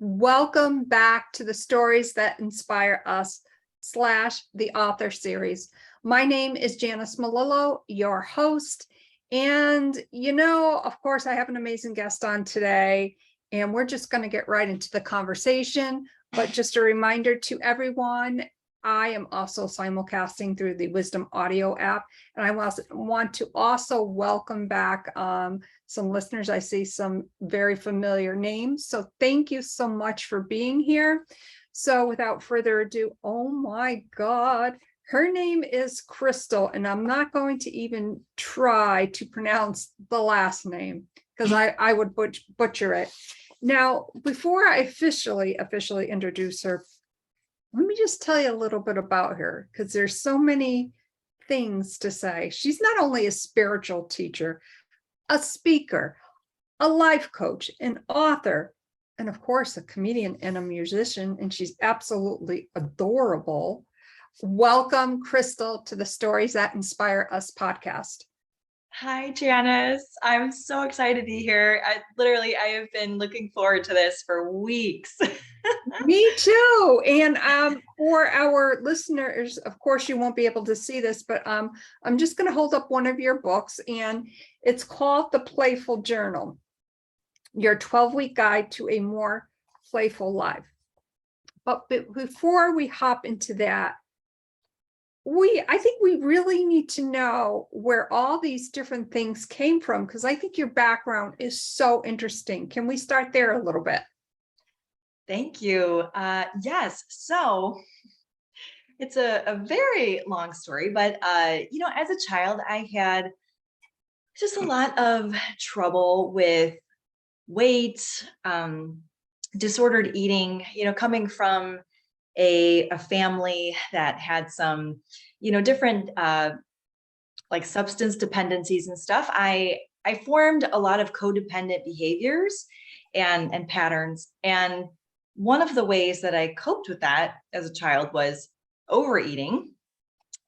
Welcome back to the Stories That Inspire Us / the author series. My name is Janice Malillo, your host. And, of course, I have an amazing guest on today, and we're just going to get right into the conversation. But just a reminder to everyone, I am also simulcasting through the Wisdom Audio app. And I want to also welcome back some listeners. I see some very familiar names. So thank you so much for being here. So without further ado, oh my God, her name is Krystal, and I'm not going to even try to pronounce the last name because I would butcher it. Now, before I officially introduce her, let me just tell you a little bit about her, because there's so many things to say. She's not only a spiritual teacher, a speaker, a life coach, an author, and of course, a comedian and a musician, and she's absolutely adorable. Welcome, Krystal, to the Stories That Inspire Us podcast. Hi, Janice. I'm so excited to be here. I have been looking forward to this for weeks. Me too. And for our listeners, of course, you won't be able to see this, but I'm just going to hold up one of your books, and it's called The Playful Journal, your 12-week guide to a more playful life. But before we hop into that, I think we really need to know where all these different things came from, because I think your background is so interesting. Can we start there a little bit? Thank you. Yes. So it's a very long story, but, as a child, I had just a lot of trouble with weight, disordered eating, coming from a family that had some, different, like substance dependencies and stuff. I formed a lot of codependent behaviors and patterns. And one of the ways that I coped with that as a child was overeating.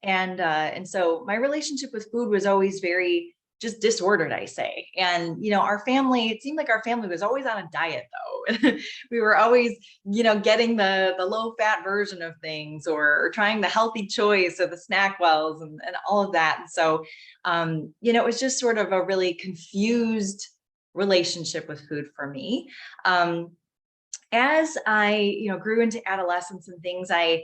And so my relationship with food was always very just disordered, I say. And, our family, it seemed like our family was always on a diet though. We were always, getting the low fat version of things, or trying the healthy choice or the snack wells and all of that. And so, it was just sort of a really confused relationship with food for me. As I, grew into adolescence and things, I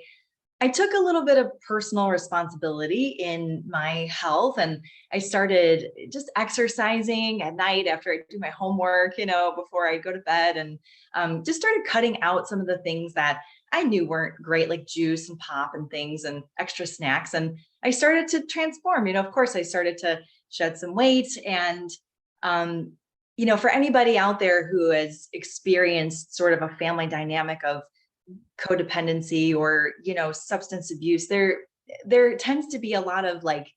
took a little bit of personal responsibility in my health, and I started just exercising at night after I do my homework, before I go to bed, and just started cutting out some of the things that I knew weren't great, like juice and pop and things and extra snacks. And I started to transform, of course, I started to shed some weight. And, for anybody out there who has experienced sort of a family dynamic of codependency or, substance abuse, there tends to be a lot of like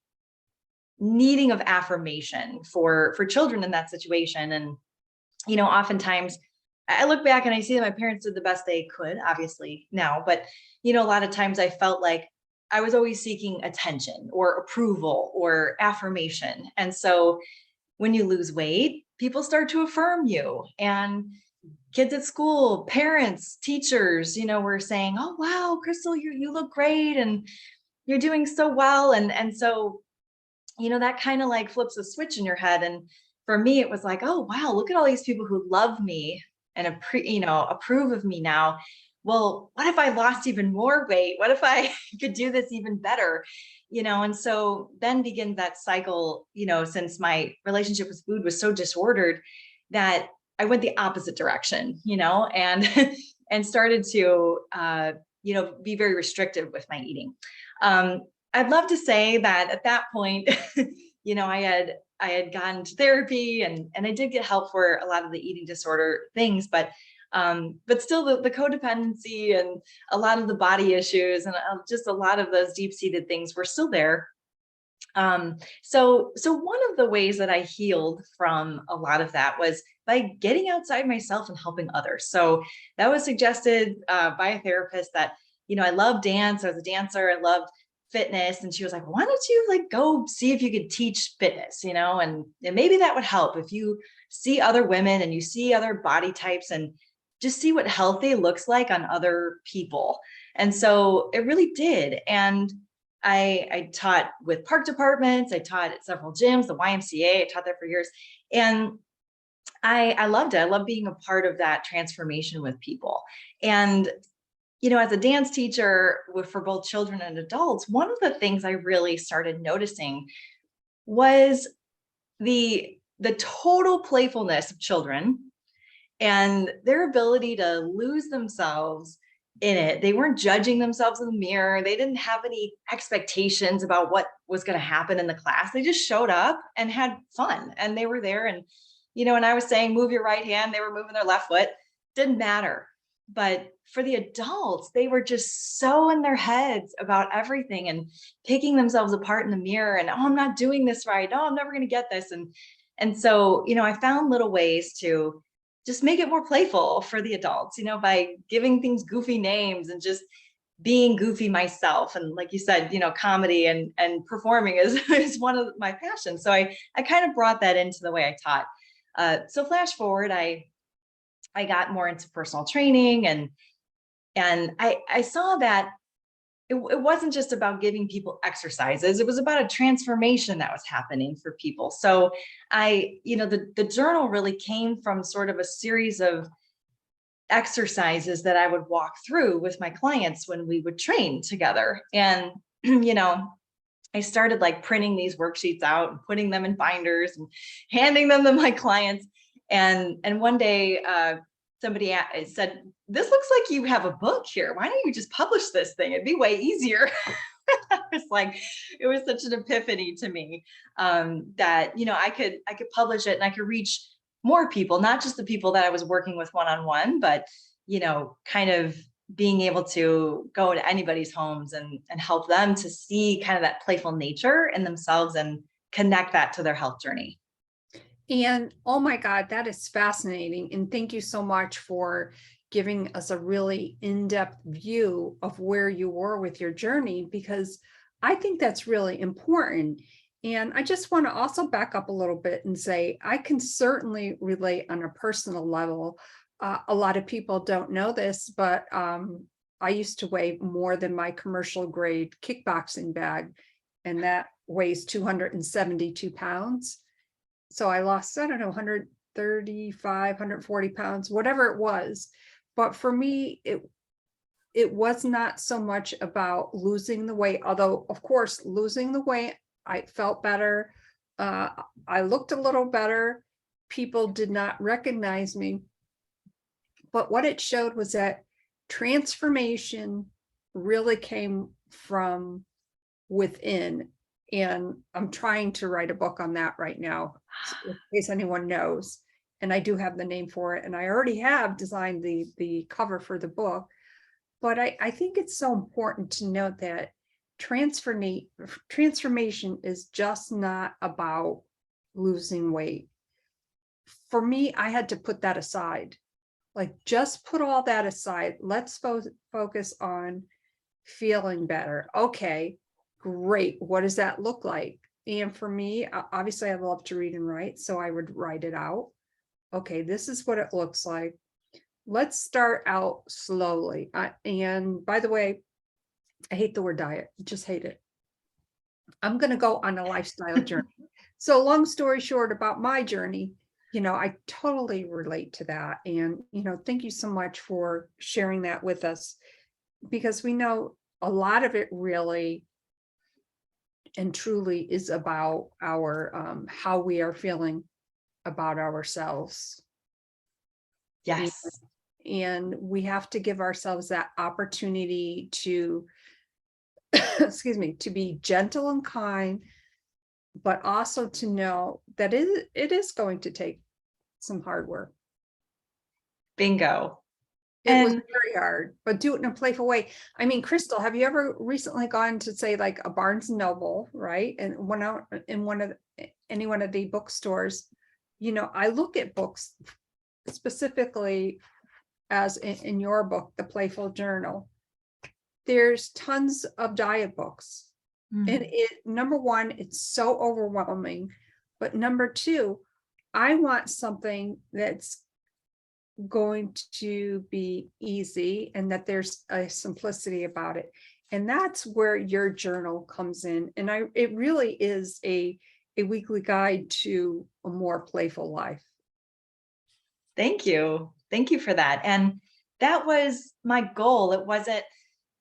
needing of affirmation for children in that situation. And, oftentimes I look back and I see that my parents did the best they could, obviously now, but, a lot of times I felt like I was always seeking attention or approval or affirmation. And so when you lose weight, people start to affirm you, and kids at school, parents, teachers, were saying, "Oh, wow, Krystal, you look great and you're doing so well." And so, that kind of like flips a switch in your head. And for me, it was like, "Oh, wow, look at all these people who love me and approve of me now. Well, what if I lost even more weight? What if I could do this even better?" And so then begins that cycle, since my relationship with food was so disordered that I went the opposite direction, and and started to be very restrictive with my eating. I'd love to say that at that point, I had gone to therapy, and I did get help for a lot of the eating disorder things, but still the codependency and a lot of the body issues and just a lot of those deep-seated things were still there. So one of the ways that I healed from a lot of that was by getting outside myself and helping others. So that was suggested by a therapist that, I love dance. I was a dancer. I loved fitness. And she was like, "Why don't you like go see if you could teach fitness, and maybe that would help if you see other women and you see other body types, and just see what healthy looks like on other people. And so it really did. And I taught with park departments. I taught at several gyms, the YMCA. I taught there for years. And I loved it. I love being a part of that transformation with people. And, as a dance teacher for both children and adults, one of the things I really started noticing was the total playfulness of children and their ability to lose themselves in it. They weren't judging themselves in the mirror. They didn't have any expectations about what was going to happen in the class. They just showed up and had fun, and they were there. And, and I was saying, move your right hand, they were moving their left foot. Didn't matter. But for the adults, they were just so in their heads about everything and picking themselves apart in the mirror. And, oh, I'm not doing this right. Oh, I'm never going to get this. And so, I found little ways to just make it more playful for the adults, by giving things goofy names and just being goofy myself. And like you said, comedy and performing is one of my passions. So I kind of brought that into the way I taught. So flash forward, I got more into personal training, and I saw that it wasn't just about giving people exercises. It was about a transformation that was happening for people. So the journal really came from sort of a series of exercises that I would walk through with my clients when we would train together. And, I started like printing these worksheets out and putting them in binders and handing them to my clients. And one day, somebody said, "This looks like you have a book here. Why don't you just publish this thing? It'd be way easier." I was like, it was such an epiphany to me, that, I could publish it and I could reach more people, not just the people that I was working with one-on-one, but, kind of being able to go to anybody's homes and help them to see kind of that playful nature in themselves and connect that to their health journey. And oh my God, that is fascinating. And thank you so much for giving us a really in-depth view of where you were with your journey, because I think that's really important. And I just want to also back up a little bit and say, I can certainly relate on a personal level. A lot of people don't know this, but I used to weigh more than my commercial grade kickboxing bag, and that weighs 272 pounds. So I lost, I don't know, 135, 140 pounds, whatever it was. But for me, it was not so much about losing the weight, although of course, losing the weight, I felt better. I looked a little better. People did not recognize me. But what it showed was that transformation really came from within. And I'm trying to write a book on that right now, in case anyone knows. And I do have the name for it. And I already have designed the cover for the book. But I think it's so important to note that transformation is just not about losing weight. For me, I had to put that aside. Like, just put all that aside. Let's focus on feeling better. Okay, great. What does that look like? And for me, obviously, I love to read and write, so I would write it out. Okay, this is what it looks like. Let's start out slowly. And by the way, I hate the word diet. Just hate it. I'm going to go on a lifestyle journey. So long story short about my journey, I totally relate to that. And, thank you so much for sharing that with us, because we know a lot of it really and truly is about our, how we are feeling about ourselves. Yes. And we have to give ourselves that opportunity to, excuse me, to be gentle and kind, but also to know that it is going to take some hard work. Bingo. It was very hard, but do it in a playful way. I mean, Krystal, have you ever recently gone to, say, like a Barnes and Noble, right? And went out in any one of the bookstores? I look at books specifically, as in your book, The Playful Journal. There's tons of diet books. And number one, it's so overwhelming. But number two, I want something that's going to be easy and that there's a simplicity about it. And that's where your journal comes in. And it really is a weekly guide to a more playful life. Thank you. Thank you for that. And that was my goal. It wasn't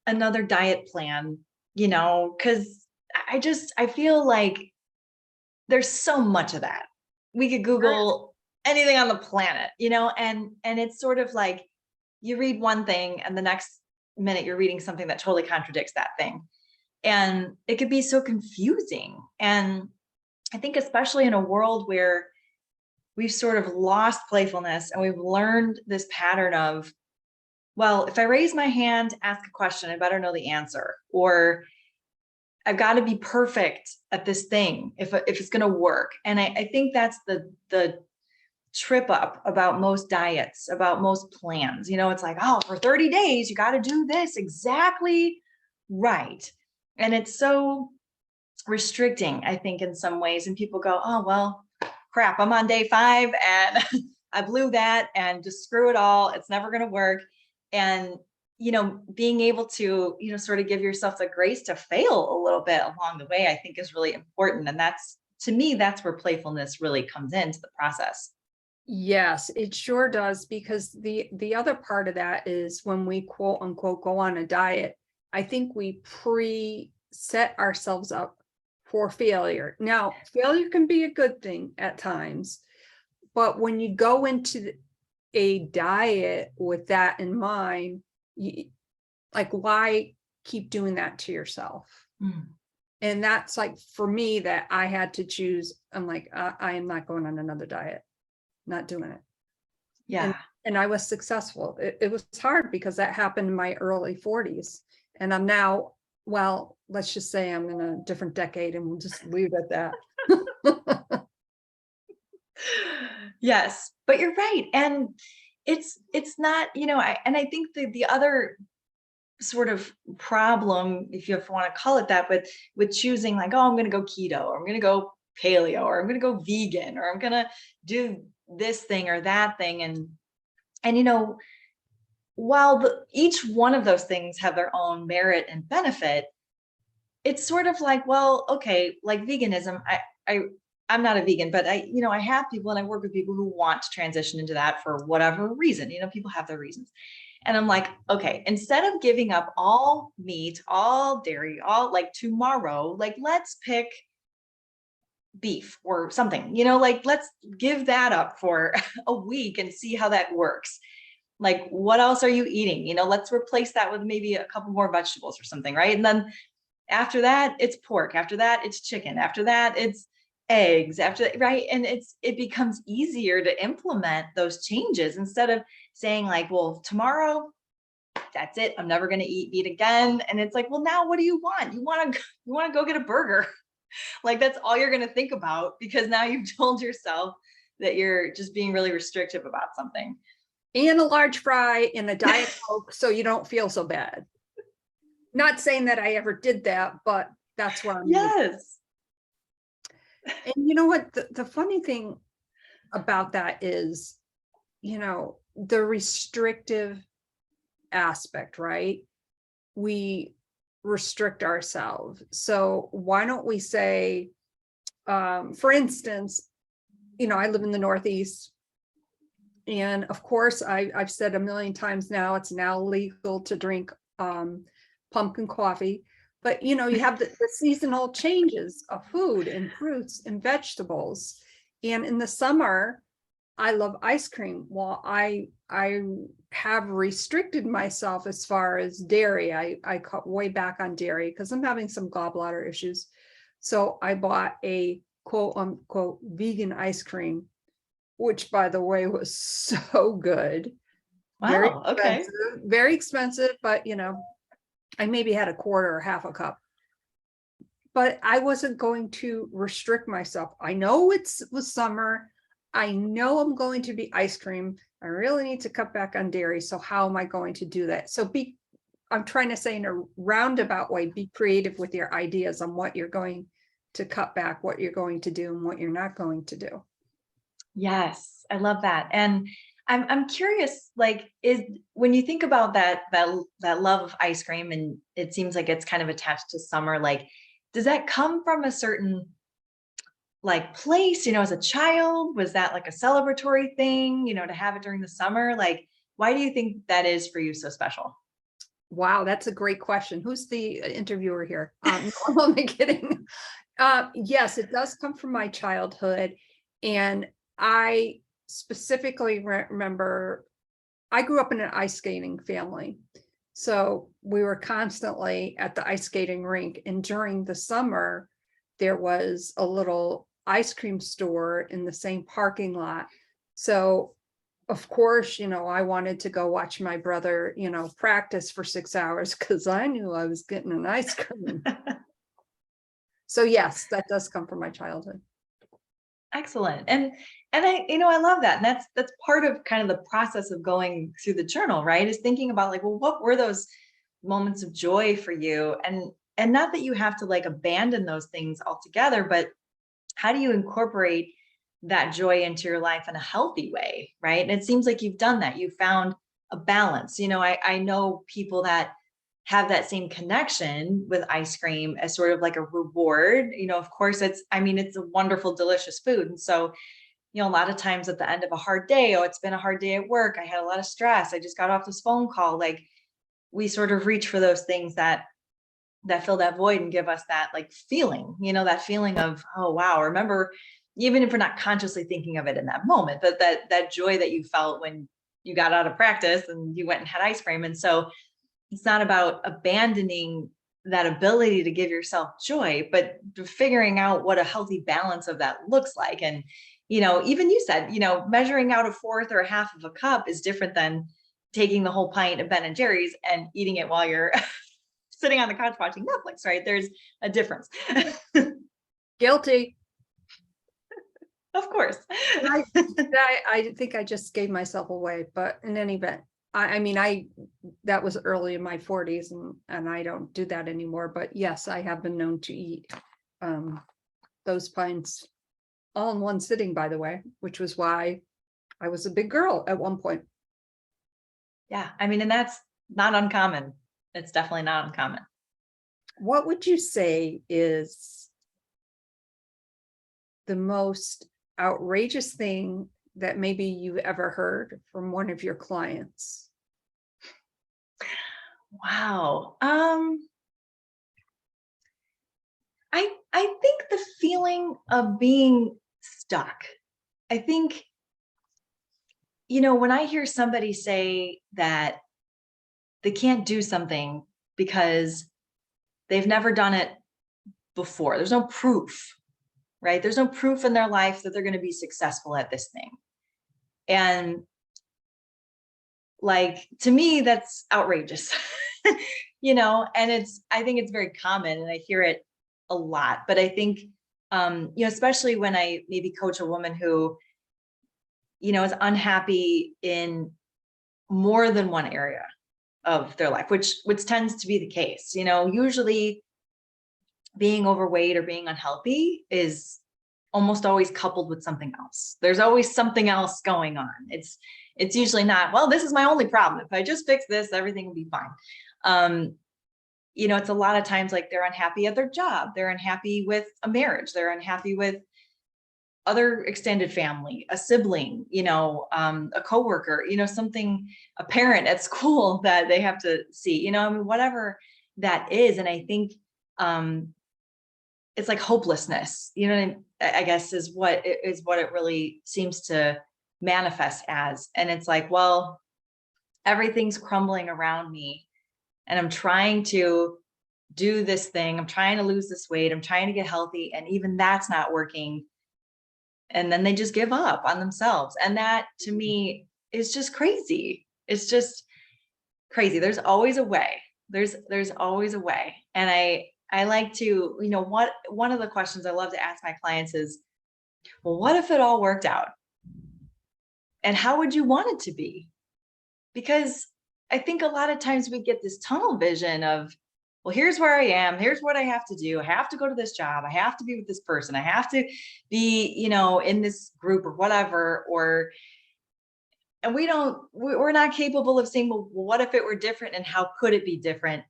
another diet plan, because I feel like there's so much of that. We could Google anything on the planet, and it's sort of like you read one thing and the next minute you're reading something that totally contradicts that thing. And it could be so confusing. And I think especially in a world where we've sort of lost playfulness and we've learned this pattern of, well, if I raise my hand, ask a question, I better know the answer, or I've got to be perfect at this thing if it's going to work. And I think that's the trip up about most diets, about most plans. It's like, oh, for 30 days, you got to do this exactly right. And it's so restricting, I think, in some ways. And people go, oh, well, crap, I'm on day 5 and I blew that, and just screw it all. It's never going to work. And, being able to, sort of give yourself the grace to fail a little bit along the way, I think is really important. And to me, that's where playfulness really comes into the process. Yes, it sure does, because the other part of that is when we quote unquote go on a diet, I think we set ourselves up for failure. Now, failure can be a good thing at times, but when you go into a diet with that in mind, why keep doing that to yourself? And that's like, for me, that I had to choose. I'm like, I am not going on another diet, not doing it. Yeah. And I was successful. It was hard because that happened in my early 40s. And I'm now, well, let's just say I'm in a different decade, and we'll just leave it at that. Yes, but you're right. And it's not, I think the other sort of problem, if you want to call it that, but with choosing like, oh, I'm going to go keto, or I'm going to go paleo, or I'm going to go vegan, or I'm going to do this thing or that thing. And while each one of those things have their own merit and benefit, it's sort of like, well, okay, like veganism, I'm not a vegan, but I have people and I work with people who want to transition into that for whatever reason. People have their reasons. And I'm like, okay, instead of giving up all meat, all dairy, all like tomorrow, like let's pick beef or something, let's give that up for a week and see how that works. Like, what else are you eating? Let's replace that with maybe a couple more vegetables or something, right? And then after that, it's pork. After that, it's chicken. After that, it's eggs. After that, right? And it becomes easier to implement those changes instead of saying like, well, tomorrow, that's it. I'm never going to eat meat again. And it's like, well, now what do you want? You want to go get a burger. Like, that's all you're going to think about, because now you've told yourself that you're just being really restrictive about something. And a large fry and a Diet Coke, so you don't feel so bad. Not saying that I ever did that, but that's where I'm. Yes. And you know what? The funny thing about that is, the restrictive aspect, right? We restrict ourselves. So why don't we say, for instance, I live in the Northeast. And of course, I've said a million times now, it's now legal to drink pumpkin coffee. But, you have the seasonal changes of food and fruits and vegetables. And in the summer, I love ice cream. Well, I have restricted myself as far as dairy. I cut way back on dairy because I'm having some gallbladder issues. So I bought a quote unquote vegan ice cream, which, by the way, was so good. Wow. Okay. Very expensive, but I maybe had a quarter or half a cup. But I wasn't going to restrict myself. I know it was summer. I know I'm going to be ice cream. I really need to cut back on dairy. So how am I going to do that? So I'm trying to say in a roundabout way, be creative with your ideas on what you're going to cut back, what you're going to do, and what you're not going to do. Yes, I love that. And I'm curious, like, is when you think about that love of ice cream, and it seems like it's kind of attached to summer, like, does that come from a certain like place, as a child? Was that like a celebratory thing, to have it during the summer? Like, why do you think that is for you so special? Wow, that's a great question. Who's the interviewer here? No, I'm only kidding. Yes, it does come from my childhood. And I specifically remember I grew up in an ice skating family. So we were constantly at the ice skating rink. And during the summer, there was a little ice cream store in the same parking lot. So of course, I wanted to go watch my brother, practice for 6 hours because I knew I was getting an ice cream. So yes, that does come from my childhood. Excellent. And I love that. And that's part of kind of the process of going through the journal, right? Is thinking about like, well, what were those moments of joy for you? And not that you have to like abandon those things altogether, but how do you incorporate that joy into your life in a healthy way, right? And it seems like you've done that. You found a balance. I know people that have that same connection with ice cream as sort of like a reward. Of course, it's a wonderful, delicious food. And so, a lot of times at the end of a hard day, oh, it's been a hard day at work, I had a lot of stress, I just got off this phone call, like we sort of reach for those things that fill that void and give us that like feeling, that feeling of, oh wow, remember, even if we're not consciously thinking of it in that moment, but that joy that you felt when you got out of practice and you went and had ice cream. And so it's not about abandoning that ability to give yourself joy, but figuring out what a healthy balance of that looks like. And, even you said, measuring out a fourth or a half of a cup is different than taking the whole pint of Ben and Jerry's and eating it while you're sitting on the couch watching Netflix, right? There's a difference. Guilty. Of course. I think I just gave myself away, but in any event, I that was early in my 40s and I don't do that anymore. But yes, I have been known to eat those pints all in one sitting, by the way, which was why I was a big girl at one point. Yeah. And that's not uncommon. It's definitely not uncommon. What would you say is the most outrageous thing that maybe you've ever heard from one of your clients? Wow. I think the feeling of being stuck. I think, when I hear somebody say that they can't do something because they've never done it before, there's no proof, right? There's no proof in their life that they're going to be successful at this thing. And like, to me, that's outrageous, and I think it's very common and I hear it a lot, but I think, especially when I maybe coach a woman who, is unhappy in more than one area of their life, which tends to be the case. Usually being overweight or being unhealthy is almost always coupled with something else. There's always something else going on. It's usually not, well, this is my only problem. If I just fix this, everything will be fine. It's a lot of times like they're unhappy at their job. They're unhappy with a marriage. They're unhappy with other extended family, a sibling, a coworker, a parent at school that they have to see, whatever that is. And I think, it's like hopelessness, I guess is what it really seems to manifest as. And it's like, well, everything's crumbling around me and I'm trying to do this thing. I'm trying to lose this weight. I'm trying to get healthy. And even that's not working. And then they just give up on themselves. And that to me is just crazy. It's just crazy. There's always a way. There's always a way. And I like to, one of the questions I love to ask my clients is, well, what if it all worked out? And how would you want it to be? Because I think a lot of times we get this tunnel vision of, well, here's where I am. Here's what I have to do. I have to go to this job. I have to be with this person. I have to be, in this group or whatever. Or, And we're not capable of saying, well, what if it were different and how could it be different?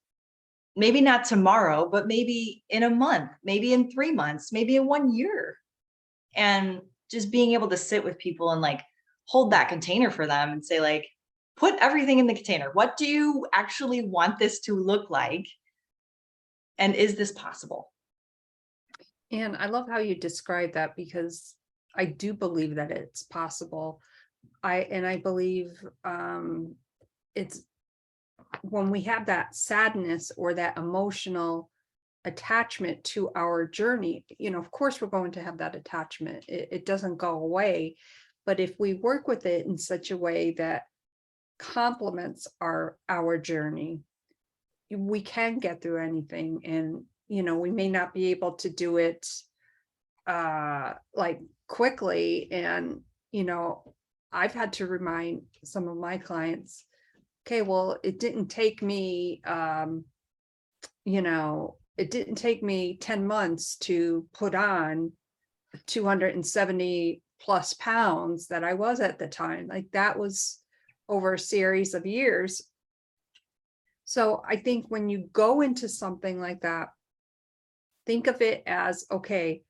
Maybe not tomorrow, but maybe in a month, maybe in 3 months, maybe in 1 year. And just being able to sit with people and like hold that container for them and say, like, put everything in the container. What do you actually want this to look like? And is this possible? And I love how you describe that, because I do believe that it's possible. I believe it's when we have that sadness or that emotional attachment to our journey, of course we're going to have that attachment. It doesn't go away. But if we work with it in such a way that complements our journey, we can get through anything. And we may not be able to do it like quickly. And I've had to remind some of my clients, okay, well, it didn't take me it didn't take me 10 months to put on 270 plus pounds that I was at the time. Like, that was over a series of years. So I think when you go into something like that, think of it as, okay,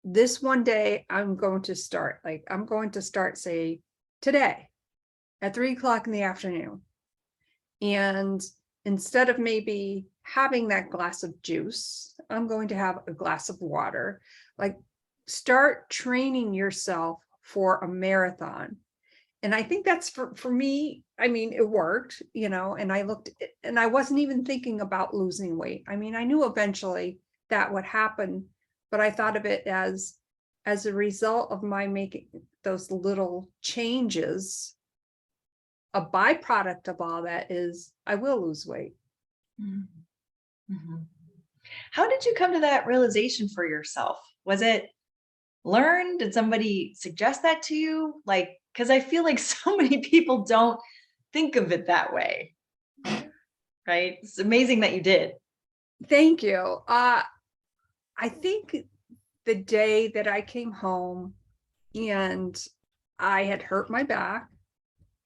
this one day I'm going to start, say today at 3 o'clock in the afternoon. And instead of maybe having that glass of juice, I'm going to have a glass of water. Like, start training yourself for a marathon. And I think that's for me. I mean, it worked, and I looked, and I wasn't even thinking about losing weight. I mean, I knew eventually that would happen, but I thought of it as a result of my making those little changes. A byproduct of all that is I will lose weight. Mm-hmm. How did you come to that realization for yourself? Was it learned? Did somebody suggest that to you? Like, because I feel like so many people don't think of it that way. Right? It's amazing that you did. Thank you. I think the day that I came home and I had hurt my back,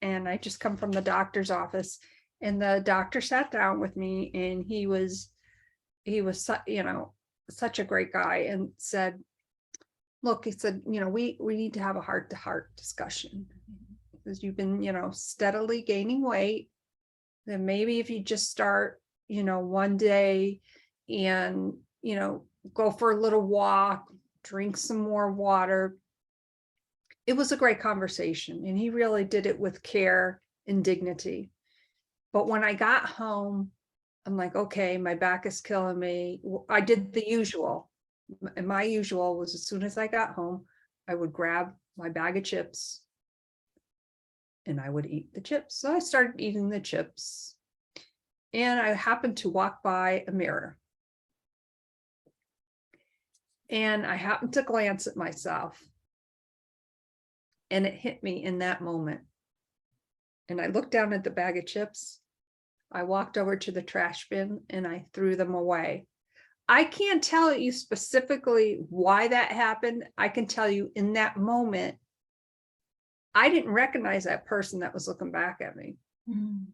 and I just come from the doctor's office, and the doctor sat down with me, and he was such a great guy, and said, look, he said, we need to have a heart-to-heart discussion, because you've been, steadily gaining weight. Then maybe if you just start, one day and, go for a little walk, drink some more water. It was a great conversation, and he really did it with care and dignity. But when I got home, I'm like, okay, my back is killing me. I did the usual. And my usual was, as soon as I got home, I would grab my bag of chips and I would eat the chips. So I started eating the chips, and I happened to walk by a mirror. And I happened to glance at myself, and it hit me in that moment. And I looked down at the bag of chips. I walked over to the trash bin and I threw them away. I can't tell you specifically why that happened. I can tell you in that moment, I didn't recognize that person that was looking back at me. Mm-hmm.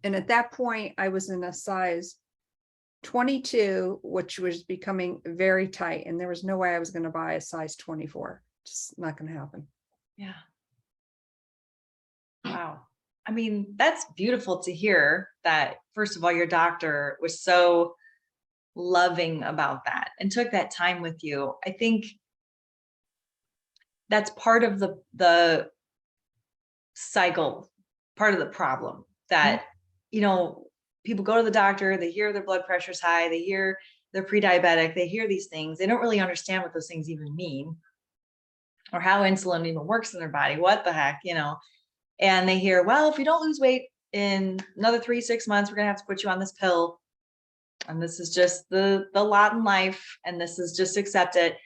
And at that point, I was in a size 22, which was becoming very tight. And there was no way I was going to buy a size 24. Just not going to happen. Yeah. Wow. I mean, that's beautiful to hear that, first of all, your doctor was so loving about that and took that time with you. I think that's part of the cycle, part of the problem that, people go to the doctor, they hear their blood pressure's high, they hear they're pre-diabetic, they hear these things. They don't really understand what those things even mean or how insulin even works in their body. What the heck, And they hear, well, if you don't lose weight in another 3-6 months, we're going to have to put you on this pill. And this is just the lot in life. And this is just accept it.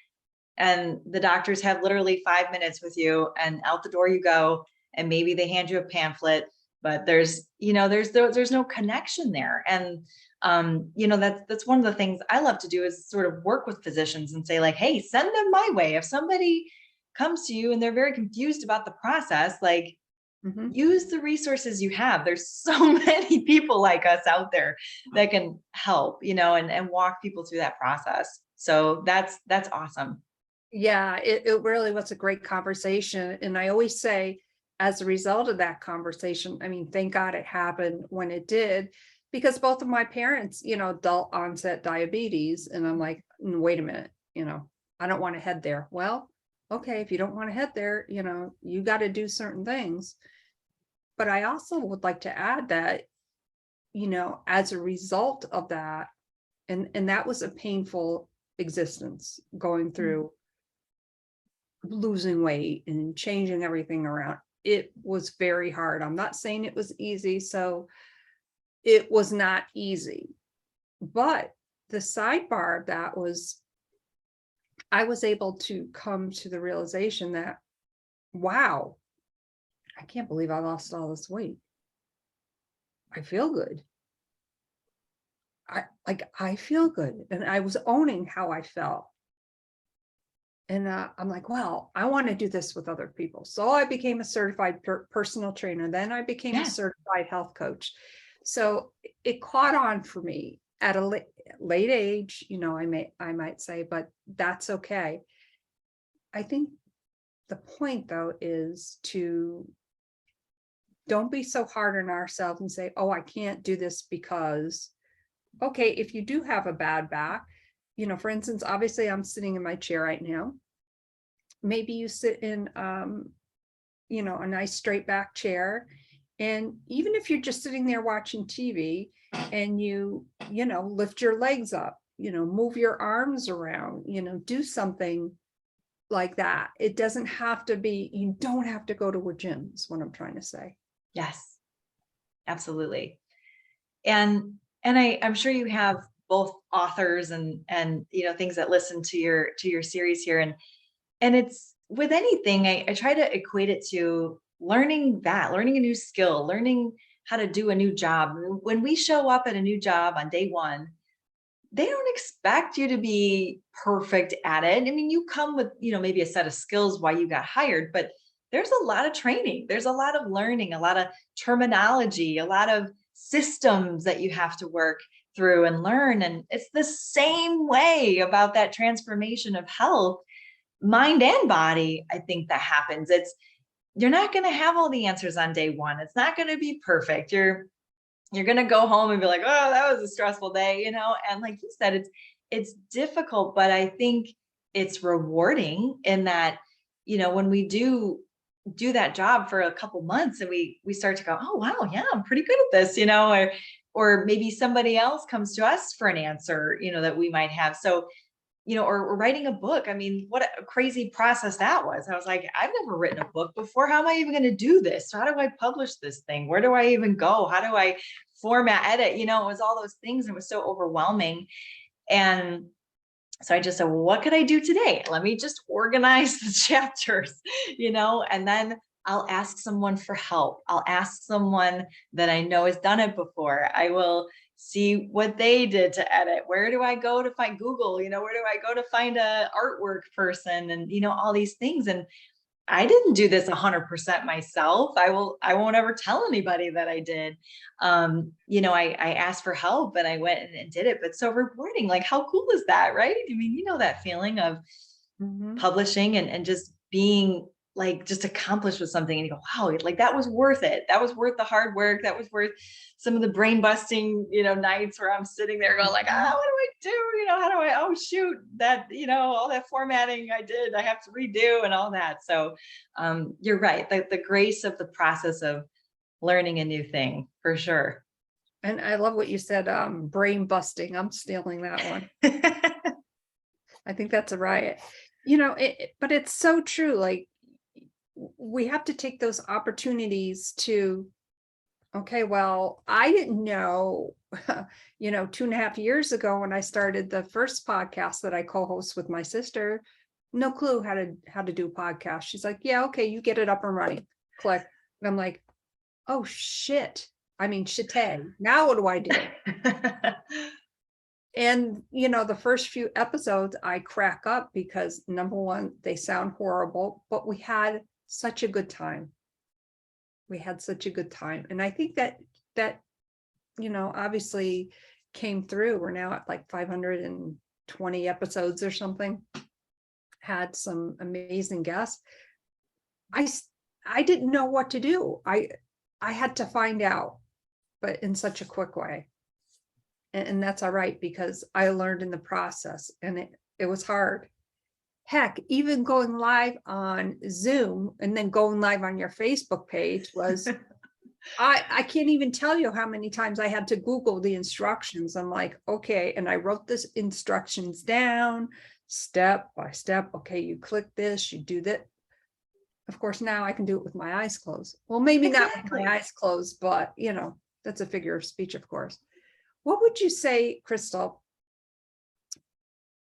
And the doctors have literally 5 minutes with you, and out the door you go. And maybe they hand you a pamphlet, but there's no connection there. And, that's one of the things I love to do, is sort of work with physicians and say, like, hey, send them my way. If somebody comes to you and they're very confused about the process, like, Mhm. use the resources you have. There's so many people like us out there that can help, and walk people through that process. So that's awesome. Yeah, it really was a great conversation. And I always say, as a result of that conversation, I mean, thank God it happened when it did, because both of my parents, adult onset diabetes. And I'm like, Wait a minute, I don't want to head there." Well, okay, if you don't want to head there, you got to do certain things. But I also would like to add that, as a result of that, and that was a painful existence, going through losing weight and changing everything around. It was very hard. I'm not saying it was easy. So it was not easy. But the sidebar of that was, I was able to come to the realization that, wow, I can't believe I lost all this weight. I feel good. I feel good. And I was owning how I felt. And I'm like, well, I want to do this with other people. So I became a certified personal trainer. Then I became a Yeah. certified health coach. So it caught on for me at a late age, I might say, but that's okay. I think the point though is to don't be so hard on ourselves and say, oh, I can't do this because, okay, if you do have a bad back, for instance, obviously I'm sitting in my chair right now. Maybe you sit in a nice straight back chair, and even if you're just sitting there watching TV, and you lift your legs up, move your arms around, do something like that. It doesn't have to be, you don't have to go to a gym, is what I'm trying to say. Yes, absolutely. And I'm sure you have both authors and things that listen to your series here. And it's with anything, I try to equate it to learning a new skill, learning how to do a new job. When we show up at a new job on day one, they don't expect you to be perfect at it. I mean, you come with, maybe a set of skills why you got hired, but there's a lot of training, there's a lot of learning, a lot of terminology, a lot of systems that you have to work through and learn. And it's the same way about that transformation of health, mind and body. I think that happens. You're not going to have all the answers on day one. It's not going to be perfect. You're going to go home and be like, oh, that was a stressful day, and like you said, it's difficult, but I think it's rewarding in that, when we do that job for a couple months and we start to go, oh, wow, yeah, I'm pretty good at this, or maybe somebody else comes to us for an answer, that we might have. So, or writing a book. I mean, what a crazy process that was. I was like, I've never written a book before. How am I even going to do this? How do I publish this thing? Where do I even go? How do I format, edit? It was all those things. And it was so overwhelming. And so I just said, well, what could I do today? Let me just organize the chapters, and then I'll ask someone for help. I'll ask someone that I know has done it before. I will see what they did to edit. Where do I go to find Google? Where do I go to find a artwork person and, all these things. And I didn't do this 100% myself. I won't ever tell anybody that I did. I asked for help and I went and did it, but so rewarding. Like, how cool is that? Right. I mean, that feeling of publishing and just being like, just accomplished with something and you go, wow, like that was worth it. That was worth the hard work. That was worth some of the brain busting, nights where I'm sitting there going like, what do I do? How do I, oh shoot, that, all that formatting I did, I have to redo and all that. So you're right. The grace of the process of learning a new thing for sure. And I love what you said, brain busting. I'm stealing that one. I think that's a riot. But it's so true. Like, we have to take those opportunities to, okay, well, I didn't know, 2.5 years ago when I started the first podcast that I co-host with my sister, no clue how to do a podcast. She's like, yeah, okay, you get it up and running. Click. And I'm like, oh shit. I mean, shit. Now what do I do? And, the first few episodes I crack up because, number one, they sound horrible, but we had such a good time. We had such a good time. And I think that, obviously came through. We're now at like 520 episodes or something. Had some amazing guests. I didn't know what to do. I had to find out, but in such a quick way. And that's all right, because I learned in the process, and it was hard. Heck, even going live on Zoom and then going live on your Facebook page was, I can't even tell you how many times I had to Google the instructions. I'm like, okay. And I wrote this instructions down step by step. Okay, you click this, you do that. Of course, now I can do it with my eyes closed. Well, maybe not with Exactly. my eyes closed, but that's a figure of speech, of course. What would you say, Krystal,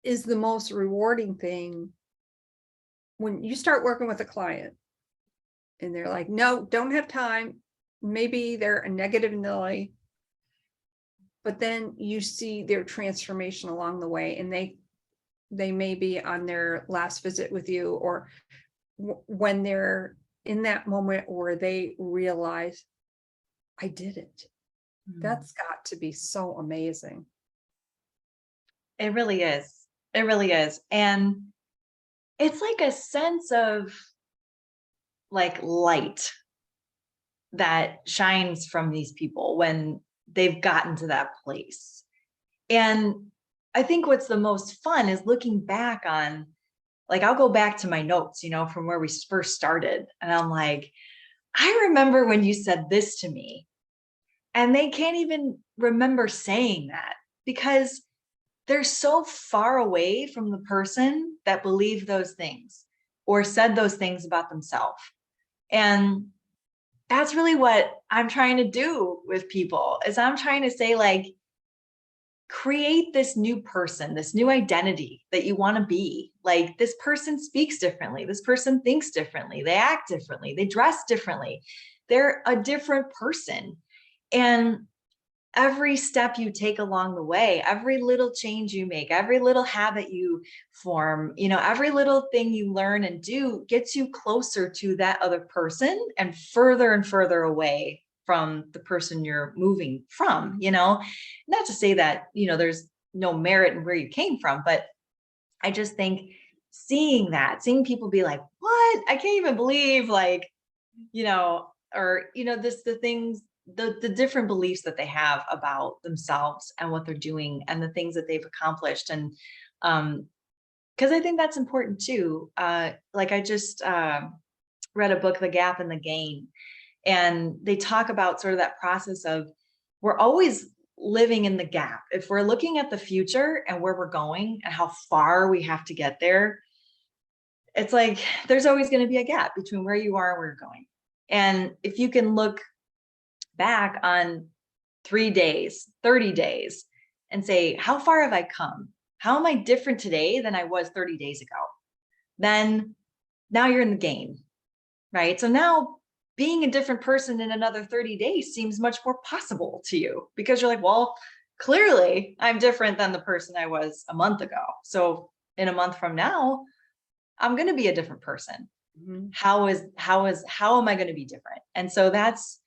is the most rewarding thing when you start working with a client and they're like, no, don't have time. Maybe they're a negative Nelly, but then you see their transformation along the way, and they may be on their last visit with you, or when they're in that moment where they realize, I did it. That's got to be so amazing. It really is. It really is. And it's like a sense of like light that shines from these people when they've gotten to that place. And I think what's the most fun is looking back on, like, I'll go back to my notes, from where we first started. And I'm like, I remember when you said this to me. And they can't even remember saying that because they're so far away from the person that believed those things or said those things about themselves. And that's really what I'm trying to do with people, is I'm trying to say, like, create this new person, this new identity that you want to be. Like, this person speaks differently. This person thinks differently. They act differently. They dress differently. They're a different person. And every step you take along the way, every little change you make, every little habit you form, every little thing you learn and do gets you closer to that other person and further away from the person you're moving from, not to say that, there's no merit in where you came from, but I just think seeing people be like, what? I can't even believe, like, the things, the different beliefs that they have about themselves and what they're doing and the things that they've accomplished. And because I think that's important too. Like, I just read a book, The Gap and the Gain, and they talk about sort of that process of, we're always living in the gap. If we're looking at the future and where we're going and how far we have to get there, it's like there's always going to be a gap between where you are and where you're going. And if you can look back on 3 days, 30 days, and say, how far have I come? How am I different today than I was 30 days ago? Then now you're in the game, right? So now being a different person in another 30 days seems much more possible to you, because you're like, well, clearly I'm different than the person I was a month ago. So in a month from now, I'm going to be a different person. Mm-hmm. How am I going to be different? And so that's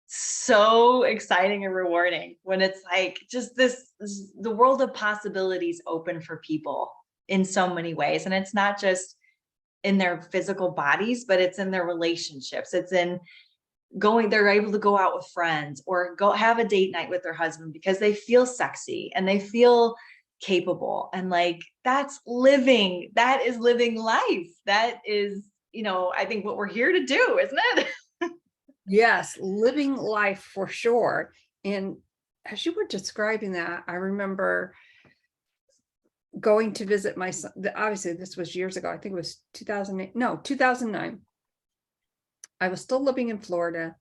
so exciting and rewarding when it's like just the world of possibilities open for people in so many ways. And it's not just in their physical bodies, but it's in their relationships. It's in they're able to go out with friends or go have a date night with their husband because they feel sexy and they feel capable. And like, that is living life. That is, I think what we're here to do, isn't it? Yes, living life for sure. And as you were describing that, I remember going to visit my son. Obviously, this was years ago. I think it was 2008. No, 2009. I was still living in Florida.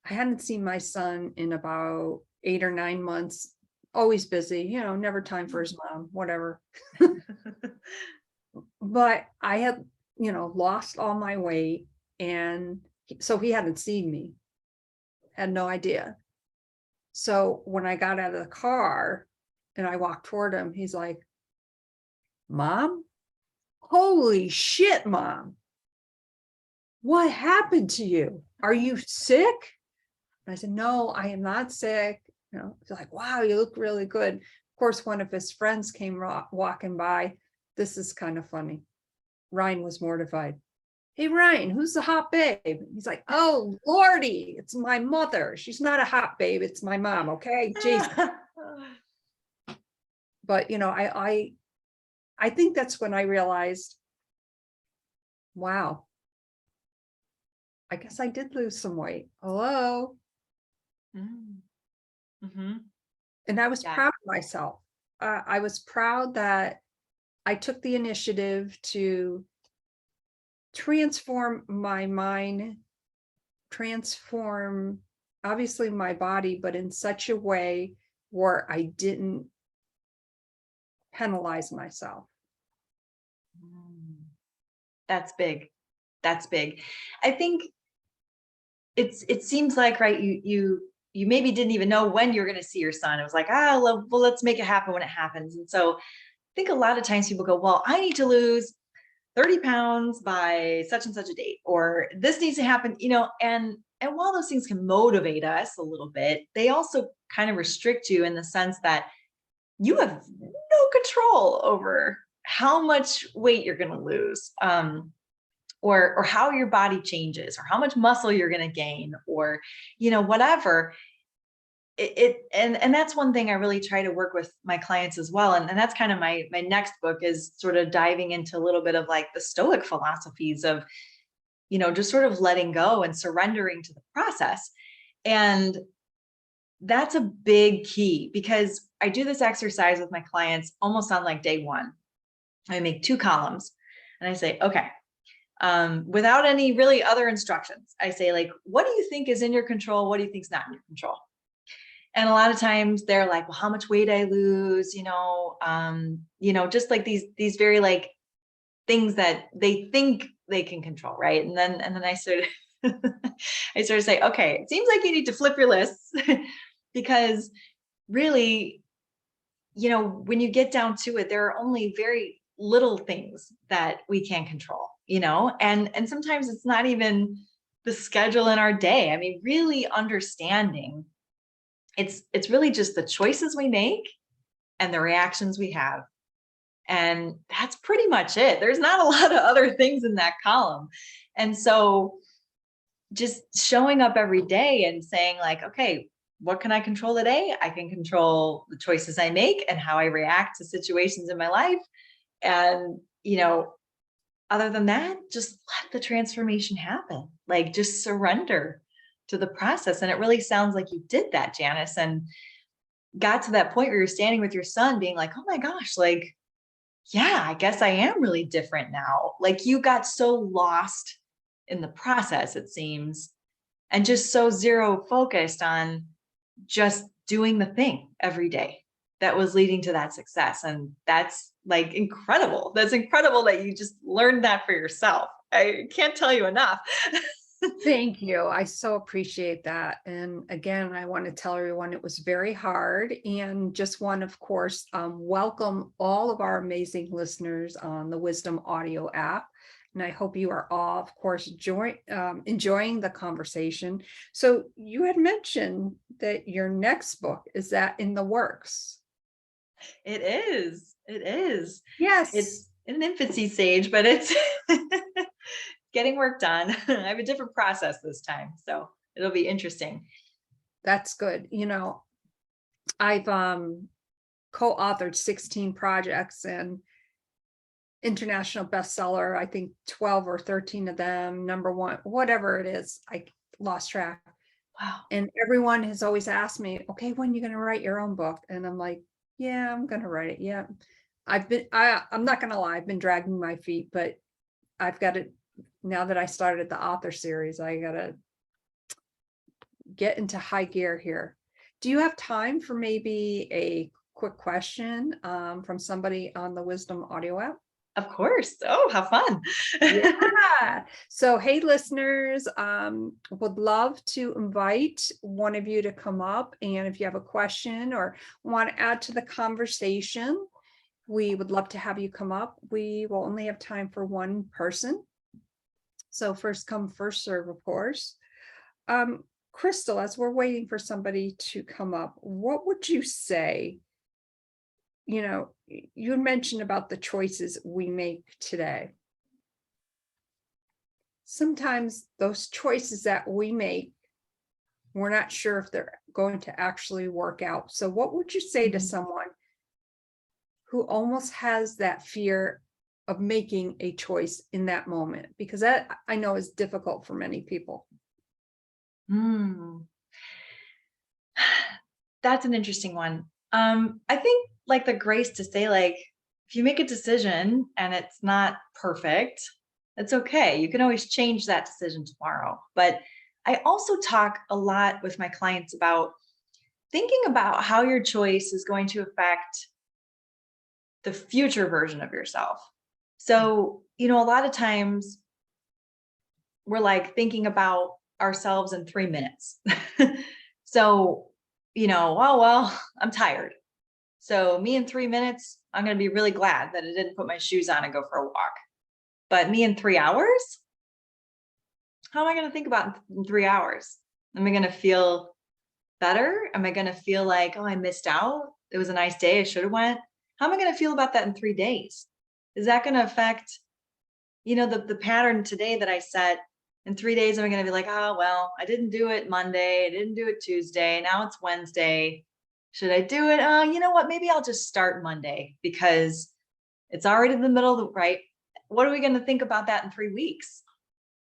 I hadn't seen my son in about 8 or 9 months. Always busy, never time for his mom, whatever. But I had, lost all my weight. And so he hadn't seen me, had no idea. So when I got out of the car and I walked toward him, he's like, Mom? Holy shit, Mom. what happened to you? Are you sick? And I said, no, I am not sick. He's like, wow, you look really good. Of course, one of his friends came walking by. This is kind of funny. Ryan was mortified. Hey, Ryan, who's the hot babe? He's like, oh, Lordy, it's my mother. She's not a hot babe. It's my mom. Okay. Jesus. But, I think that's when I realized, wow, I guess I did lose some weight. Hello. Mm-hmm. And I was Yeah. proud of myself. I was proud that I took the initiative to transform my mind, transform obviously my body, but in such a way where I didn't penalize myself. That's big. That's big. I think it seems like, right, you maybe didn't even know when you were going to see your son. It was like, well, let's make it happen when it happens. And so I think a lot of times people go, well, I need to lose 30 pounds by such and such a date, or this needs to happen, and while those things can motivate us a little bit, they also kind of restrict you in the sense that you have no control over how much weight you're going to lose, or how your body changes, or how much muscle you're going to gain, or whatever. And that's one thing I really try to work with my clients as well. And that's kind of my next book, is sort of diving into a little bit of like the Stoic philosophies of, just sort of letting go and surrendering to the process. And that's a big key, because I do this exercise with my clients almost on like day one. I make 2 columns and I say, okay, without any really other instructions, I say, like, what do you think is in your control? What do you think is not in your control? And a lot of times they're like, well, how much weight I lose, just like these very like things that they think they can control. Right. And then I sort of, I sort of say, okay, it seems like you need to flip your lists because really, when you get down to it, there are only very little things that we can control, and sometimes it's not even the schedule in our day. I mean, really understanding it's really just the choices we make and the reactions we have. And that's pretty much it. There's not a lot of other things in that column. And so just showing up every day and saying, like, okay, what can I control today? I can control the choices I make and how I react to situations in my life. And, other than that, just let the transformation happen. Like, just surrender to the process. And it really sounds like you did that, Janice, and got to that point where you're standing with your son being like, oh my gosh, like, yeah, I guess I am really different now. Like, you got so lost in the process, it seems, and just so zero focused on just doing the thing every day that was leading to that success. And that's like incredible. That's incredible that you just learned that for yourself. I can't tell you enough. Thank you. I so appreciate that. And again, I want to tell everyone it was very hard, and just want, of course, welcome all of our amazing listeners on the Wisdom Audio app. And I hope you are all, of course, enjoying the conversation. So you had mentioned that your next book, is that in the works? It is. It is. Yes. It's in an infancy stage, but it's getting work done. I have a different process this time, so it'll be interesting. That's good. I've co-authored 16 projects and international bestseller, I think 12 or 13 of them, #1, whatever it is, I lost track. Wow. And everyone has always asked me, okay, when are you going to write your own book? And I'm like, yeah, I'm going to write it. Yeah. I'm not going to lie, I've been dragging my feet, but I've got it now that I started the author series. I got to get into high gear here. Do you have time for maybe a quick question from somebody on the Wisdom Audio app? Of course. Oh, how fun. Yeah. So, hey, listeners, would love to invite one of you to come up. And if you have a question or want to add to the conversation, we would love to have you come up. We will only have time for one person. So first come, first serve, of course. Krystal, as we're waiting for somebody to come up, what would you say? You mentioned about the choices we make today. Sometimes those choices that we make, we're not sure if they're going to actually work out. So what would you say to someone who almost has that fear of making a choice in that moment? Because that, I know, is difficult for many people. That's an interesting one. I think like the grace to say, like, if you make a decision and it's not perfect, it's okay. You can always change that decision tomorrow. But I also talk a lot with my clients about thinking about how your choice is going to affect the future version of yourself. So, a lot of times we're like thinking about ourselves in 3 minutes. So, oh, well, I'm tired. So me in 3 minutes, I'm going to be really glad that I didn't put my shoes on and go for a walk. But me in 3 hours, how am I going to think about it in 3 hours? Am I going to feel better? Am I going to feel like, oh, I missed out? It was a nice day. I should have went. How am I going to feel about that in 3 days? Is that going to affect, the pattern today that I set? In 3 days, I'm going to be like, oh, well, I didn't do it Monday. I didn't do it Tuesday. Now it's Wednesday. Should I do it? You know what? Maybe I'll just start Monday because it's already in the middle of the, right? What are we going to think about that in 3 weeks?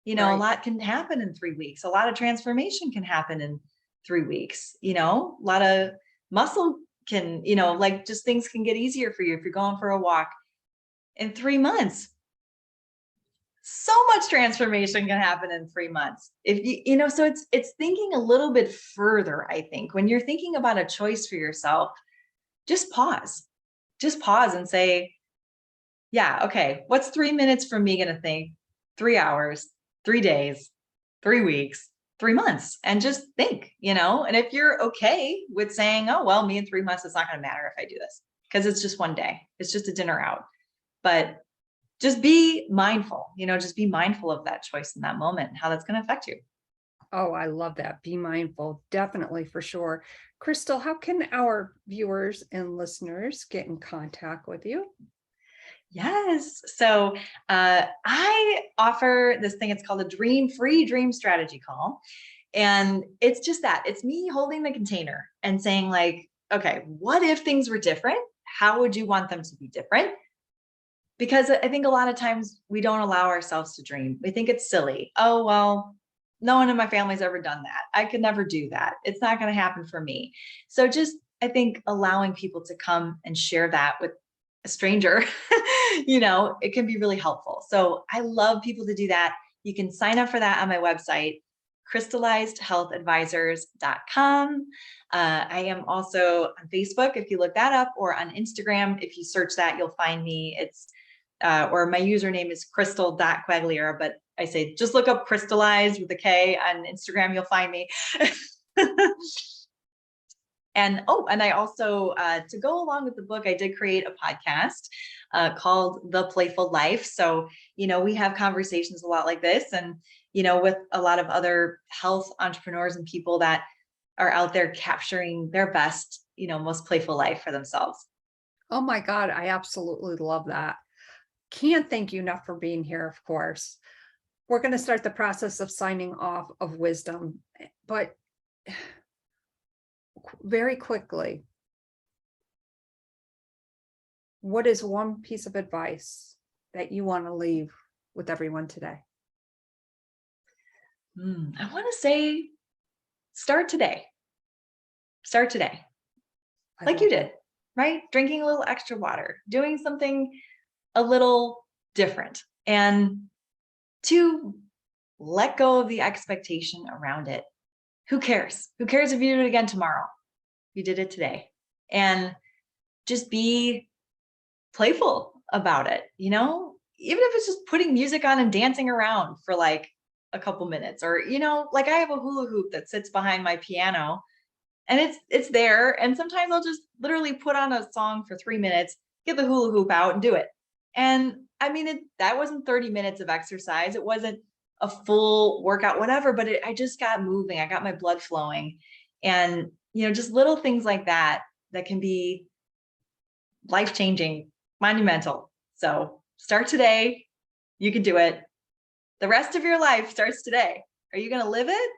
A Right. lot can happen in 3 weeks. A lot of transformation can happen in 3 weeks. A lot of muscle can, like just things can get easier for you if you're going for a walk. In 3 months, so much transformation can happen in 3 months. If so it's thinking a little bit further. I think when you're thinking about a choice for yourself, just pause and say, yeah, okay, what's 3 minutes from me going to think? 3 hours, 3 days, 3 weeks, 3 months, and just think, and if you're okay with saying, oh, well, me in 3 months, it's not going to matter if I do this because it's just one day, it's just a dinner out. But just be mindful, just be mindful of that choice in that moment and how that's going to affect you. Oh, I love that. Be mindful. Definitely, for sure. Krystal, how can our viewers and listeners get in contact with you? Yes. So I offer this thing. It's called a free dream strategy call. And it's just that it's me holding the container and saying like, okay, what if things were different? How would you want them to be different? Because I think a lot of times we don't allow ourselves to dream. We think it's silly. Oh, well, no one in my family's ever done that. I could never do that. It's not going to happen for me. So just, I think allowing people to come and share that with a stranger, it can be really helpful. So I love people to do that. You can sign up for that on my website, crystallizedhealthadvisors.com. I am also on Facebook, if you look that up, or on Instagram. If you search that, you'll find me. It's or my username is Krystal.Quagliara, but I say just look up Krystallized with a K on Instagram, you'll find me. And I also, to go along with the book, I did create a podcast called The Playful Life. So, we have conversations a lot like this and, with a lot of other health entrepreneurs and people that are out there capturing their best, most playful life for themselves. Oh my God, I absolutely love that. Can't thank you enough for being here, of course. We're going to start the process of signing off of wisdom, but very quickly, what is one piece of advice that you want to leave with everyone today? I want to say, start today. Start today. Like you did, right? Drinking a little extra water, doing something a little different, and to let go of the expectation around it. Who cares? Who cares if you do it again tomorrow? You did it today. And just be playful about it, even if it's just putting music on and dancing around for like a couple minutes, or, like I have a hula hoop that sits behind my piano and it's there. And sometimes I'll just literally put on a song for 3 minutes, get the hula hoop out and do it. And I mean, that wasn't 30 minutes of exercise. It wasn't a full workout, whatever, but I just got moving. I got my blood flowing. And, just little things like that can be life-changing, monumental. So start today. You can do it. The rest of your life starts today. Are you going to live it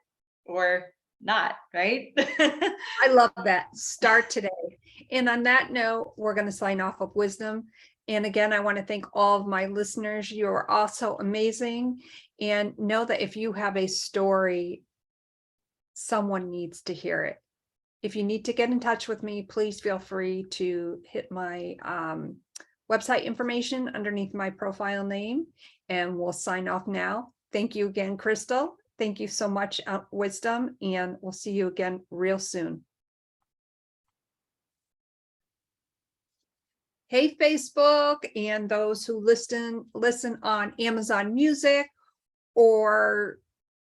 or not? Right? I love that. Start today. And on that note, we're going to sign off with wisdom. And again, I want to thank all of my listeners. You are also amazing. And know that if you have a story, someone needs to hear it. If you need to get in touch with me, please feel free to hit my website information underneath my profile name, and we'll sign off now. Thank you again, Krystal. Thank you so much, Wisdom, and we'll see you again real soon. Hey, Facebook, and those who listen on Amazon Music, or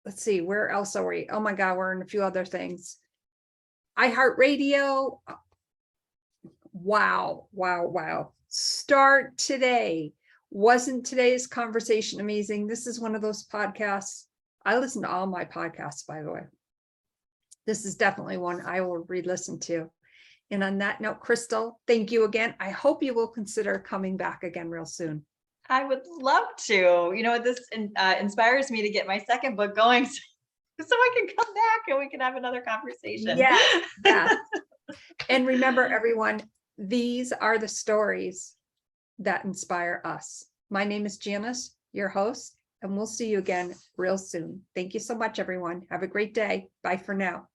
let's see, where else are we? Oh my God, we're in a few other things. iHeartRadio. Wow, wow, wow. Start today. Wasn't today's conversation amazing? This is one of those podcasts. I listen to all my podcasts, by the way. This is definitely one I will re-listen to. And on that note, Krystal, thank you again. I hope you will consider coming back again real soon. I would love to. This inspires me to get my second book going so I can come back and we can have another conversation. Yes, yes. And remember, everyone, these are the stories that inspire us. My name is Janice, your host, and we'll see you again real soon. Thank you so much, everyone. Have a great day. Bye for now.